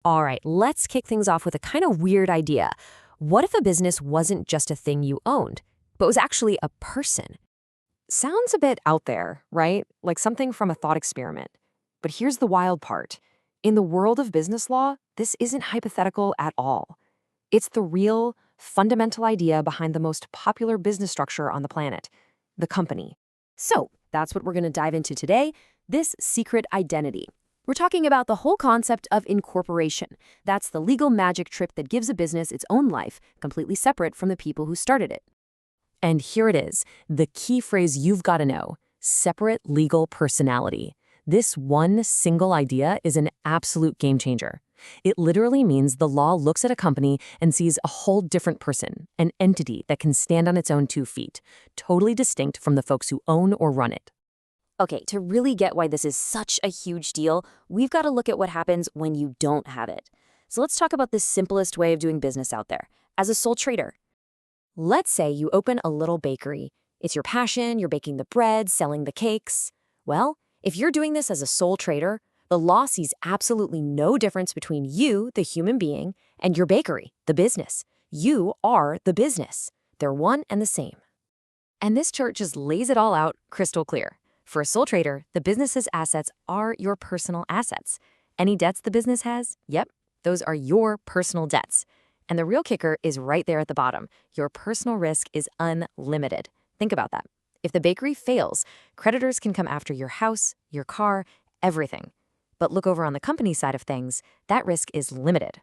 All right, let's kick things off with a kind of weird idea. What if a business wasn't just a thing you owned, but was actually a person? Sounds a bit out there, right? Like something from a thought experiment. But here's the wild part. In the world of business law, this isn't hypothetical at all. It's the real, fundamental idea behind the most popular business structure on the planet, the company. So, that's what we're going to dive into today, this secret identity. We're talking about the whole concept of incorporation. That's the legal magic trick that gives a business its own life, completely separate from the people who started it. And here it is, the key phrase you've got to know: separate legal personality. This one single idea is an absolute game changer. It literally means the law looks at a company and sees a whole different person, an entity that can stand on its own 2 feet, totally distinct from the folks who own or run it. Okay, to really get why this is such a huge deal, we've got to look at what happens when you don't have it. So let's talk about the simplest way of doing business out there, as a sole trader. Let's say you open a little bakery. It's your passion, you're baking the bread, selling the cakes. Well, if you're doing this as a sole trader, the law sees absolutely no difference between you, the human being, and your bakery, the business. You are the business. They're one and the same. And this chart just lays it all out crystal clear. For a sole trader, the business's assets are your personal assets. Any debts the business has? Yep, those are your personal debts. And the real kicker is right there at the bottom. Your personal risk is unlimited. Think about that. If the bakery fails, creditors can come after your house, your car, everything. But look over on the company side of things, that risk is limited.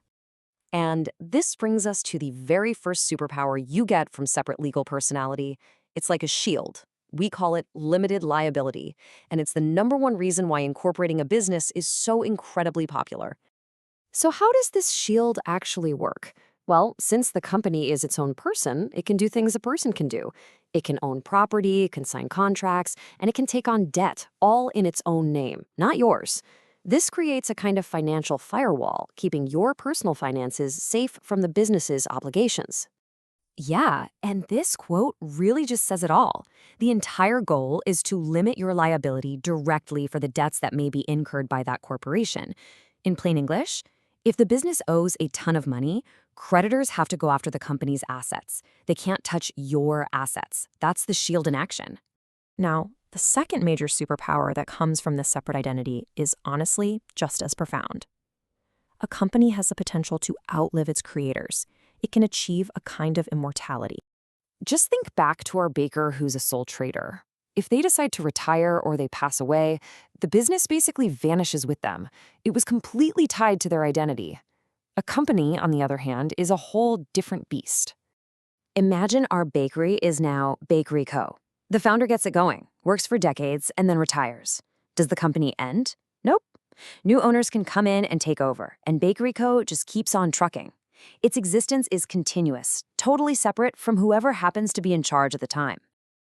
And this brings us to the very first superpower you get from separate legal personality. It's like a shield. We call it limited liability, and it's the #1 reason why incorporating a business is so incredibly popular. So how does this shield actually work? Well, since the company is its own person, it can do things a person can do. It can own property, it can sign contracts, and it can take on debt, all in its own name, not yours. This creates a kind of financial firewall, keeping your personal finances safe from the business's obligations. Yeah, and this quote really just says it all. The entire goal is to limit your liability directly for the debts that may be incurred by that corporation. In plain English, if the business owes a ton of money, creditors have to go after the company's assets. They can't touch your assets. That's the shield in action. Now, the second major superpower that comes from this separate identity is honestly just as profound. A company has the potential to outlive its creators. It can achieve a kind of immortality. Just think back to our baker who's a sole trader. If they decide to retire or they pass away, the business basically vanishes with them. It was completely tied to their identity. A company, on the other hand, is a whole different beast. Imagine our bakery is now Bakery Co. The founder gets it going, works for decades, and then retires. Does the company end? Nope. New owners can come in and take over, and Bakery Co. just keeps on trucking. Its existence is continuous, totally separate from whoever happens to be in charge at the time.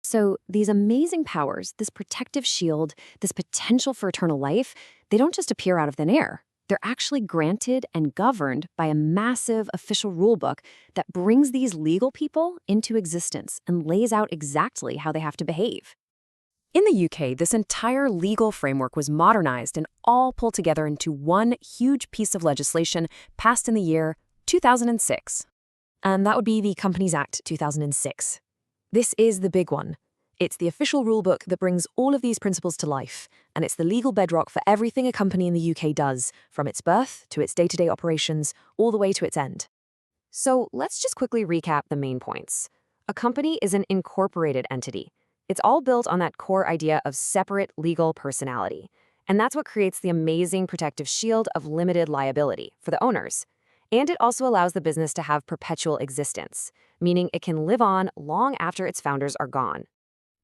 So these amazing powers, this protective shield, this potential for eternal life, they don't just appear out of thin air. They're actually granted and governed by a massive official rulebook that brings these legal people into existence and lays out exactly how they have to behave. In the UK, this entire legal framework was modernized and all pulled together into one huge piece of legislation passed in the year 2006. And that would be the Companies Act 2006. This is the big one. It's the official rulebook that brings all of these principles to life, and it's the legal bedrock for everything a company in the UK does, from its birth to its day-to-day operations, all the way to its end. So let's just quickly recap the main points. A company is an incorporated entity. It's all built on that core idea of separate legal personality. And that's what creates the amazing protective shield of limited liability for the owners. And it also allows the business to have perpetual existence, meaning it can live on long after its founders are gone.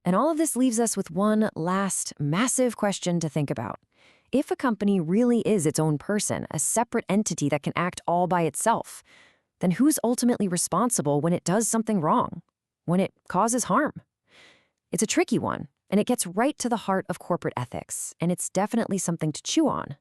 And all of this leaves us with one last massive question to think about. If a company really is its own person, a separate entity that can act all by itself, then who's ultimately responsible when it does something wrong, when it causes harm? It's a tricky one, and it gets right to the heart of corporate ethics, and it's definitely something to chew on.